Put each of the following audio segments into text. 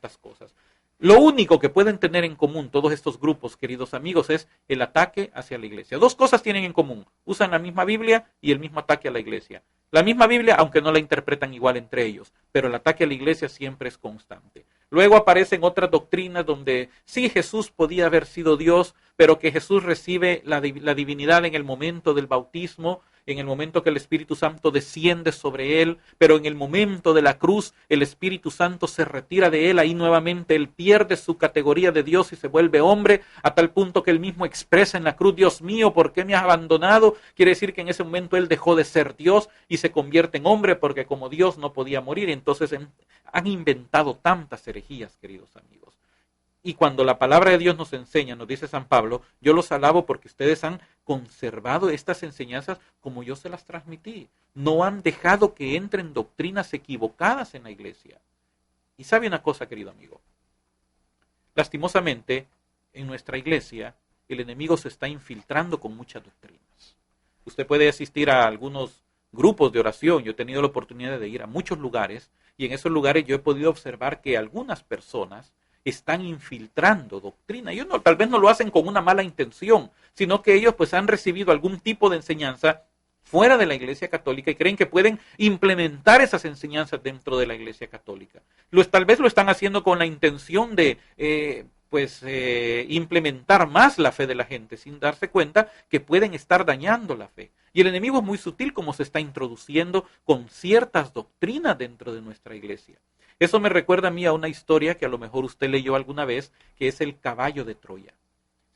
estas cosas. Lo único que pueden tener en común todos estos grupos, queridos amigos, es el ataque hacia la iglesia. Dos cosas tienen en común. Usan la misma Biblia y el mismo ataque a la iglesia. La misma Biblia, aunque no la interpretan igual entre ellos, pero el ataque a la iglesia siempre es constante. Luego aparecen otras doctrinas donde sí, Jesús podía haber sido Dios, pero que Jesús recibe la divinidad en el momento del bautismo, en el momento que el Espíritu Santo desciende sobre él, pero en el momento de la cruz el Espíritu Santo se retira de él, ahí nuevamente él pierde su categoría de Dios y se vuelve hombre, a tal punto que él mismo expresa en la cruz: Dios mío, ¿por qué me has abandonado? Quiere decir que en ese momento él dejó de ser Dios y se convierte en hombre, porque como Dios no podía morir. Entonces han inventado tantas herejías, queridos amigos. Y cuando la palabra de Dios nos enseña, nos dice San Pablo: yo los alabo porque ustedes han conservado estas enseñanzas como yo se las transmití. No han dejado que entren doctrinas equivocadas en la iglesia. Y sabe una cosa, querido amigo, lastimosamente en nuestra iglesia el enemigo se está infiltrando con muchas doctrinas. Usted puede asistir a algunos grupos de oración. Yo he tenido la oportunidad de ir a muchos lugares y en esos lugares yo he podido observar que algunas personas están infiltrando doctrina. Ellos tal vez no lo hacen con una mala intención, sino que ellos pues han recibido algún tipo de enseñanza fuera de la Iglesia Católica y creen que pueden implementar esas enseñanzas dentro de la Iglesia Católica. Tal vez lo están haciendo con la intención de implementar más la fe de la gente, sin darse cuenta que pueden estar dañando la fe. Y el enemigo es muy sutil como se está introduciendo con ciertas doctrinas dentro de nuestra iglesia. Eso me recuerda a mí a una historia que a lo mejor usted leyó alguna vez, que es el caballo de Troya.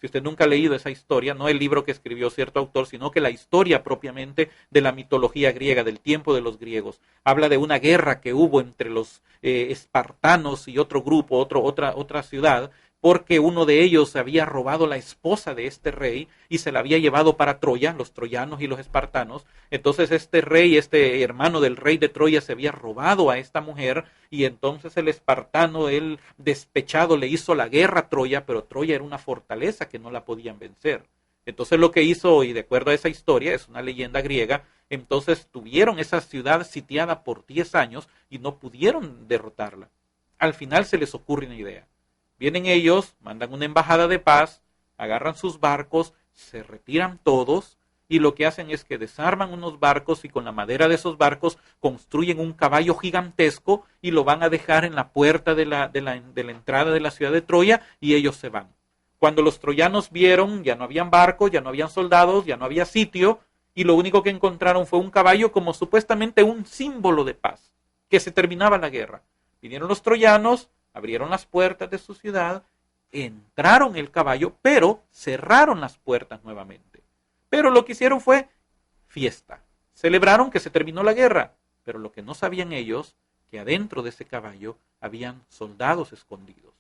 Si usted nunca ha leído esa historia, no el libro que escribió cierto autor, sino que la historia propiamente de la mitología griega, del tiempo de los griegos, habla de una guerra que hubo entre los espartanos y otro grupo, otra ciudad, porque uno de ellos había robado la esposa de este rey y se la había llevado para Troya, los troyanos y los espartanos. Entonces este rey, este hermano del rey de Troya, se había robado a esta mujer y entonces el espartano, él despechado, le hizo la guerra a Troya, pero Troya era una fortaleza que no la podían vencer. Entonces lo que hizo, y de acuerdo a esa historia, es una leyenda griega, entonces tuvieron esa ciudad sitiada por 10 años y no pudieron derrotarla. Al final se les ocurre una idea. Vienen ellos, mandan una embajada de paz, agarran sus barcos, se retiran todos y lo que hacen es que desarman unos barcos y con la madera de esos barcos construyen un caballo gigantesco y lo van a dejar en la puerta de la entrada de la ciudad de Troya y ellos se van. Cuando los troyanos vieron, ya no habían barcos, ya no habían soldados, ya no había sitio y lo único que encontraron fue un caballo como supuestamente un símbolo de paz, que se terminaba la guerra. Vinieron los troyanos, abrieron las puertas de su ciudad, entraron el caballo, pero cerraron las puertas nuevamente. Pero lo que hicieron fue fiesta. Celebraron que se terminó la guerra, pero lo que no sabían ellos, que adentro de ese caballo habían soldados escondidos.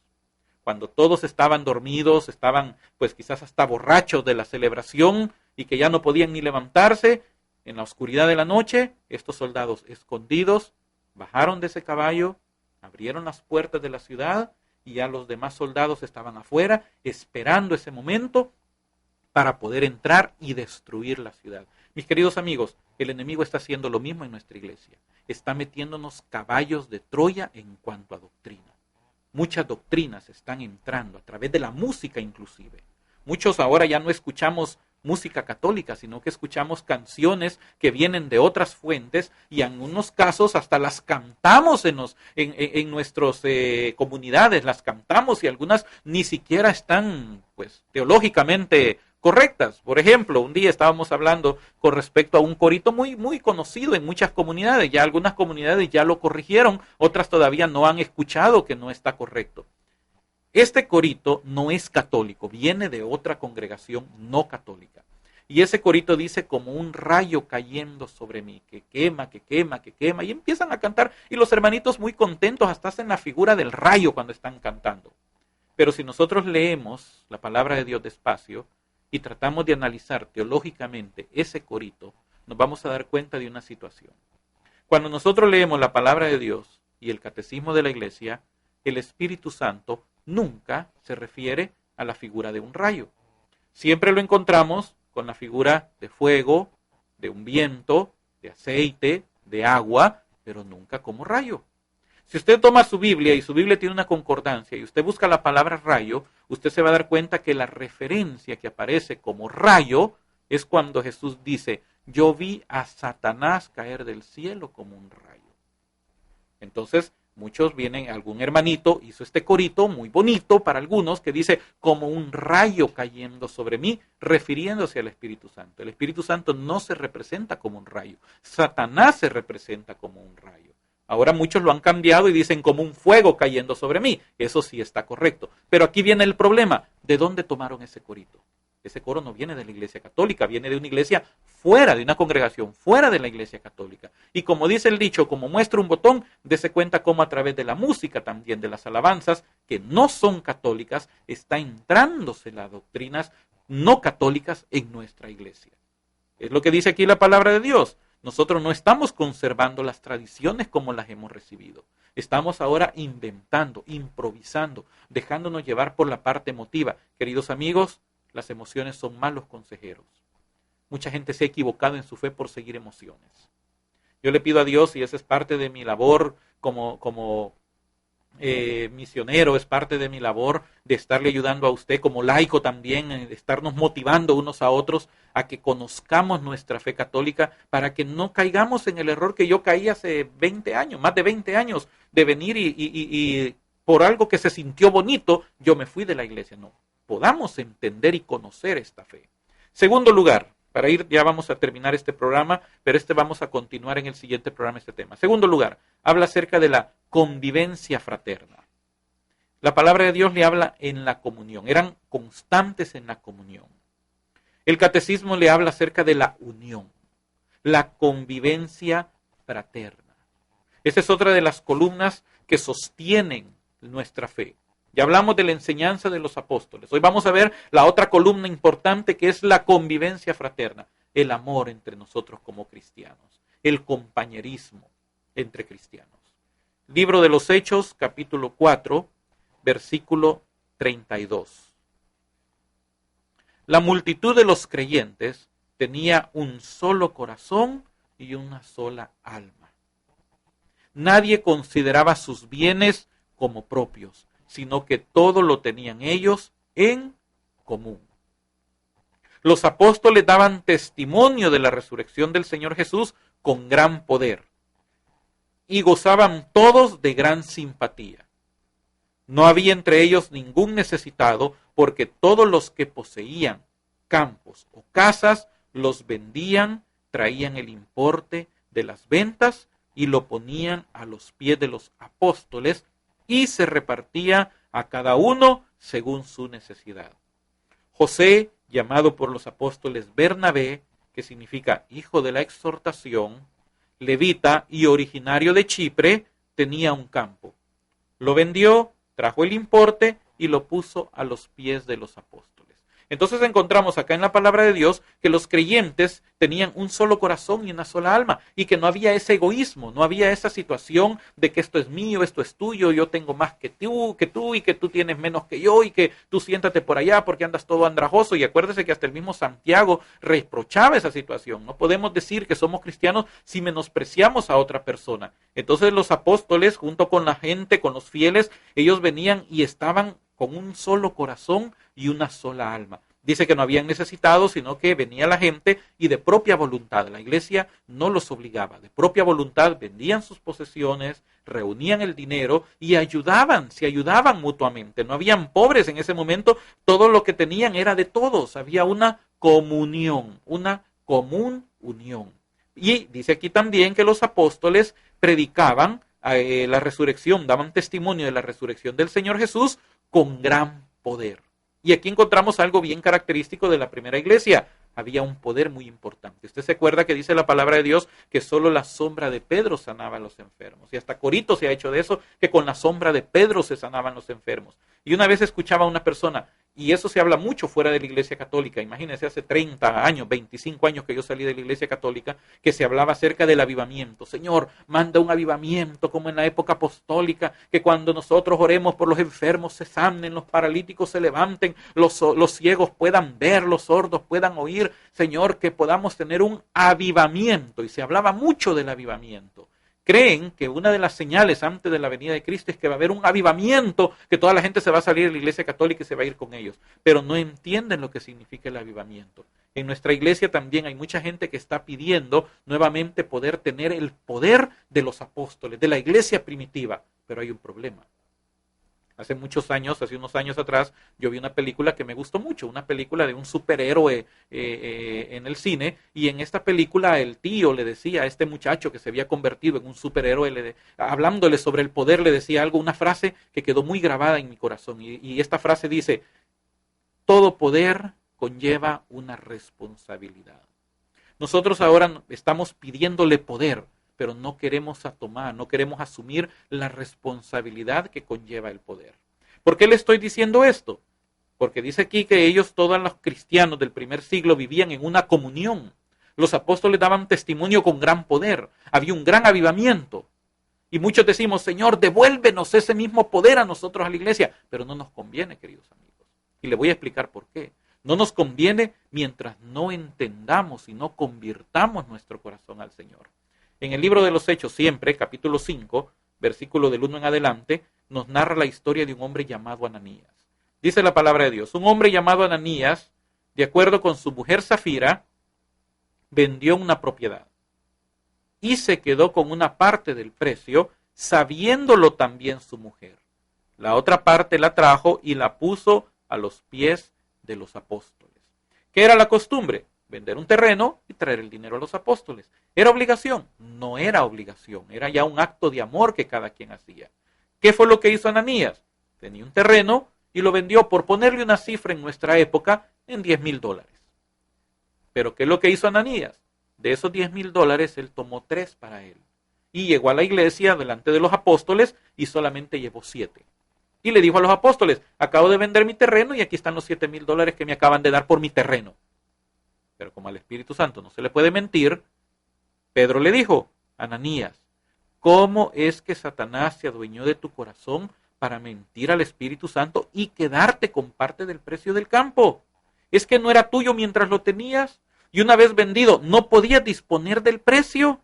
Cuando todos estaban dormidos, estaban pues quizás hasta borrachos de la celebración y que ya no podían ni levantarse, en la oscuridad de la noche, estos soldados escondidos bajaron de ese caballo, abrieron las puertas de la ciudad y ya los demás soldados estaban afuera esperando ese momento para poder entrar y destruir la ciudad. Mis queridos amigos, el enemigo está haciendo lo mismo en nuestra iglesia. Está metiéndonos caballos de Troya en cuanto a doctrina. Muchas doctrinas están entrando a través de la música inclusive. Muchos ahora ya no escuchamos música católica, sino que escuchamos canciones que vienen de otras fuentes y en unos casos hasta las cantamos en nuestras comunidades, las cantamos y algunas ni siquiera están pues teológicamente correctas. Por ejemplo, un día estábamos hablando con respecto a un corito muy conocido en muchas comunidades, ya algunas comunidades ya lo corrigieron, otras todavía no han escuchado que no está correcto. Este corito no es católico, viene de otra congregación no católica. Y ese corito dice como un rayo cayendo sobre mí, que quema, que quema, que quema. Y empiezan a cantar y los hermanitos muy contentos hasta hacen la figura del rayo cuando están cantando. Pero si nosotros leemos la palabra de Dios despacio y tratamos de analizar teológicamente ese corito, nos vamos a dar cuenta de una situación. Cuando nosotros leemos la palabra de Dios y el catecismo de la iglesia, el Espíritu Santo nunca se refiere a la figura de un rayo. Siempre lo encontramos con la figura de fuego, de un viento, de aceite, de agua, pero nunca como rayo. Si usted toma su Biblia y su Biblia tiene una concordancia y usted busca la palabra rayo, usted se va a dar cuenta que la referencia que aparece como rayo es cuando Jesús dice, yo vi a Satanás caer del cielo como un rayo. Entonces, muchos vienen, algún hermanito hizo este corito muy bonito para algunos que dice, como un rayo cayendo sobre mí, refiriéndose al Espíritu Santo. El Espíritu Santo no se representa como un rayo, Satanás se representa como un rayo. Ahora muchos lo han cambiado y dicen como un fuego cayendo sobre mí. Eso sí está correcto. Pero aquí viene el problema. ¿De dónde tomaron ese corito? Ese coro no viene de la Iglesia Católica, viene de una iglesia fuera, de una congregación fuera de la Iglesia Católica. Y como dice el dicho, como muestra un botón, dése cuenta cómo a través de la música también, de las alabanzas, que no son católicas, está entrándose las doctrinas no católicas en nuestra iglesia. Es lo que dice aquí la palabra de Dios. Nosotros no estamos conservando las tradiciones como las hemos recibido. Estamos ahora inventando, improvisando, dejándonos llevar por la parte emotiva. Queridos amigos, las emociones son malos consejeros. Mucha gente se ha equivocado en su fe por seguir emociones. Yo le pido a Dios, y esa es parte de mi labor como misionero, es parte de mi labor de estarle ayudando a usted como laico también, de estarnos motivando unos a otros a que conozcamos nuestra fe católica para que no caigamos en el error que yo caí hace 20 años, más de 20 años, de venir y por algo que se sintió bonito, yo me fui de la iglesia. No, podamos entender y conocer esta fe. Segundo lugar, para ir, ya vamos a terminar este programa, pero vamos a continuar en el siguiente programa este tema. Segundo lugar, habla acerca de la convivencia fraterna. La palabra de Dios le habla en la comunión, eran constantes en la comunión. El catecismo le habla acerca de la unión, la convivencia fraterna. Esa es otra de las columnas que sostienen nuestra fe. Ya hablamos de la enseñanza de los apóstoles. Hoy vamos a ver la otra columna importante que es la convivencia fraterna, el amor entre nosotros como cristianos, el compañerismo entre cristianos. Libro de los Hechos, capítulo 4, versículo 32. La multitud de los creyentes tenía un solo corazón y una sola alma. Nadie consideraba sus bienes como propios, sino que todo lo tenían ellos en común. Los apóstoles daban testimonio de la resurrección del Señor Jesús con gran poder y gozaban todos de gran simpatía. No había entre ellos ningún necesitado, porque todos los que poseían campos o casas los vendían, traían el importe de las ventas y lo ponían a los pies de los apóstoles, y se repartía a cada uno según su necesidad. José, llamado por los apóstoles Bernabé, que significa hijo de la exhortación, levita y originario de Chipre, tenía un campo. Lo vendió, trajo el importe y lo puso a los pies de los apóstoles. Entonces encontramos acá en la palabra de Dios que los creyentes tenían un solo corazón y una sola alma, y que no había ese egoísmo, no había esa situación de que esto es mío, esto es tuyo, yo tengo más que tú y que tú tienes menos que yo y que tú siéntate por allá porque andas todo andrajoso. Y acuérdese que hasta el mismo Santiago reprochaba esa situación. No podemos decir que somos cristianos si menospreciamos a otra persona. Entonces los apóstoles, junto con la gente, con los fieles, ellos venían y estaban con un solo corazón y una sola alma. Dice que no habían necesitado, sino que venía la gente y de propia voluntad, la iglesia no los obligaba, de propia voluntad vendían sus posesiones, reunían el dinero y se ayudaban mutuamente. No habían pobres en ese momento, todo lo que tenían era de todos, había una comunión, una común unión. Y dice aquí también que los apóstoles predicaban la resurrección, daban testimonio de la resurrección del Señor Jesús con gran poder. Y aquí encontramos algo bien característico de la primera iglesia. Había un poder muy importante. Usted se acuerda que dice la palabra de Dios que solo la sombra de Pedro sanaba a los enfermos. Y hasta corito se ha hecho de eso, que con la sombra de Pedro se sanaban los enfermos. Y una vez escuchaba a una persona, y eso se habla mucho fuera de la iglesia católica. Imagínense, hace 30 años, 25 años que yo salí de la iglesia católica, que se hablaba acerca del avivamiento. Señor, manda un avivamiento como en la época apostólica, que cuando nosotros oremos por los enfermos se sanen, los paralíticos se levanten, los ciegos puedan ver, los sordos puedan oír. Señor, que podamos tener un avivamiento. Y se hablaba mucho del avivamiento. creen que una de las señales antes de la venida de Cristo es que va a haber un avivamiento, que toda la gente se va a salir de la iglesia católica y se va a ir con ellos, pero no entienden lo que significa el avivamiento. En nuestra iglesia también hay mucha gente que está pidiendo nuevamente poder tener el poder de los apóstoles, de la iglesia primitiva, pero hay un problema. Hace unos años atrás, yo vi una película que me gustó mucho, una película de un superhéroe en el cine, y en esta película el tío le decía a este muchacho que se había convertido en un superhéroe, hablándole sobre el poder, le decía algo, una frase que quedó muy grabada en mi corazón, y esta frase dice: todo poder conlleva una responsabilidad. Nosotros ahora estamos pidiéndole poder, pero no queremos no queremos asumir la responsabilidad que conlleva el poder. ¿Por qué le estoy diciendo esto? Porque dice aquí que ellos, todos los cristianos del primer siglo, vivían en una comunión. Los apóstoles daban testimonio con gran poder. Había un gran avivamiento. Y muchos decimos: Señor, devuélvenos ese mismo poder a nosotros, a la iglesia. Pero no nos conviene, queridos amigos. Y le voy a explicar por qué. No nos conviene mientras no entendamos y no convirtamos nuestro corazón al Señor. En el libro de los Hechos, siempre, capítulo 5, versículo del 1 en adelante, nos narra la historia de un hombre llamado Ananías. Dice la palabra de Dios: un hombre llamado Ananías, de acuerdo con su mujer Zafira, vendió una propiedad y se quedó con una parte del precio, sabiéndolo también su mujer. La otra parte la trajo y la puso a los pies de los apóstoles. ¿Qué era la costumbre? Vender un terreno y traer el dinero a los apóstoles. ¿Era obligación? No era obligación, era ya un acto de amor que cada quien hacía. ¿Qué fue lo que hizo Ananías? Tenía un terreno y lo vendió, por ponerle una cifra en nuestra época, en $10,000. Pero ¿qué es lo que hizo Ananías? De esos $10,000, él tomó 3 para él. Y llegó a la iglesia delante de los apóstoles y solamente llevó 7. Y le dijo a los apóstoles: acabo de vender mi terreno y aquí están los $7,000 que me acaban de dar por mi terreno. Pero como al Espíritu Santo no se le puede mentir, Pedro le dijo: Ananías, ¿cómo es que Satanás se adueñó de tu corazón para mentir al Espíritu Santo y quedarte con parte del precio del campo? ¿Es que no era tuyo mientras lo tenías? Y una vez vendido, ¿no podías disponer del precio?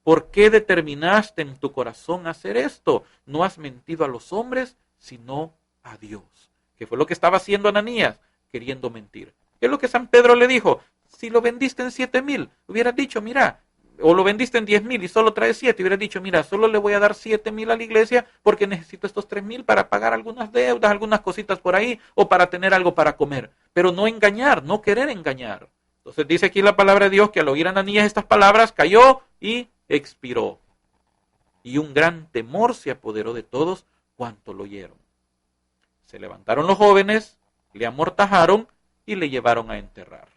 ¿Por qué determinaste en tu corazón hacer esto? No has mentido a los hombres, sino a Dios. ¿Qué fue lo que estaba haciendo Ananías? Queriendo mentir. ¿Qué es lo que San Pedro le dijo? Si lo vendiste en 7,000, hubieras dicho: mira, o lo vendiste en 10,000 y solo traes 7, hubieras dicho: mira, solo le voy a dar 7,000 a la iglesia porque necesito estos 3,000 para pagar algunas deudas, algunas cositas por ahí, o para tener algo para comer. Pero no engañar, no querer engañar. Entonces dice aquí la palabra de Dios que al oír Ananías estas palabras, cayó y expiró. Y un gran temor se apoderó de todos cuanto lo oyeron. Se levantaron los jóvenes, le amortajaron y le llevaron a enterrar.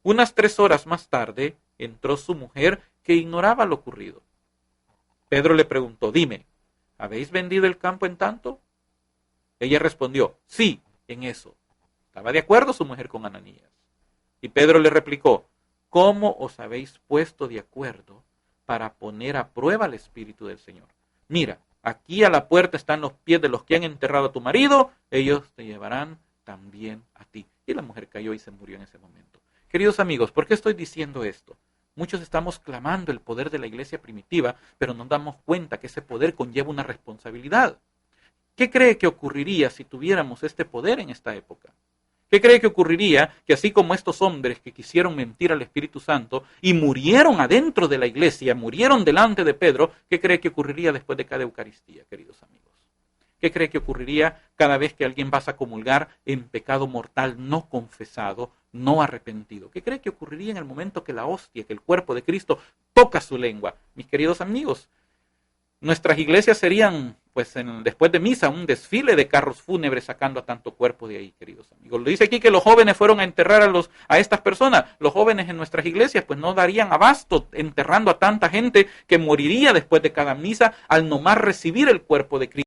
Unas 3 horas más tarde entró su mujer, que ignoraba lo ocurrido. Pedro le preguntó: dime, ¿habéis vendido el campo en tanto? Ella respondió: sí, en eso. Estaba de acuerdo su mujer con Ananías. Y Pedro le replicó: ¿cómo os habéis puesto de acuerdo para poner a prueba el Espíritu del Señor? Mira, aquí a la puerta están los pies de los que han enterrado a tu marido, ellos te llevarán también a ti. Y la mujer cayó y se murió en ese momento. Queridos amigos, ¿por qué estoy diciendo esto? Muchos estamos clamando el poder de la iglesia primitiva, pero nos damos cuenta que ese poder conlleva una responsabilidad. ¿Qué cree que ocurriría si tuviéramos este poder en esta época? ¿Qué cree que ocurriría que así como estos hombres que quisieron mentir al Espíritu Santo y murieron adentro de la iglesia, murieron delante de Pedro, qué cree que ocurriría después de cada Eucaristía, queridos amigos? ¿Qué cree que ocurriría cada vez que alguien vas a comulgar en pecado mortal no confesado, no arrepentido? ¿Qué cree que ocurriría en el momento que la hostia, que el cuerpo de Cristo toca su lengua? Mis queridos amigos, nuestras iglesias serían, pues después de misa, un desfile de carros fúnebres sacando a tanto cuerpo de ahí, queridos amigos. Lo dice aquí que los jóvenes fueron a enterrar a estas personas. Los jóvenes en nuestras iglesias pues no darían abasto enterrando a tanta gente que moriría después de cada misa al nomás recibir el cuerpo de Cristo.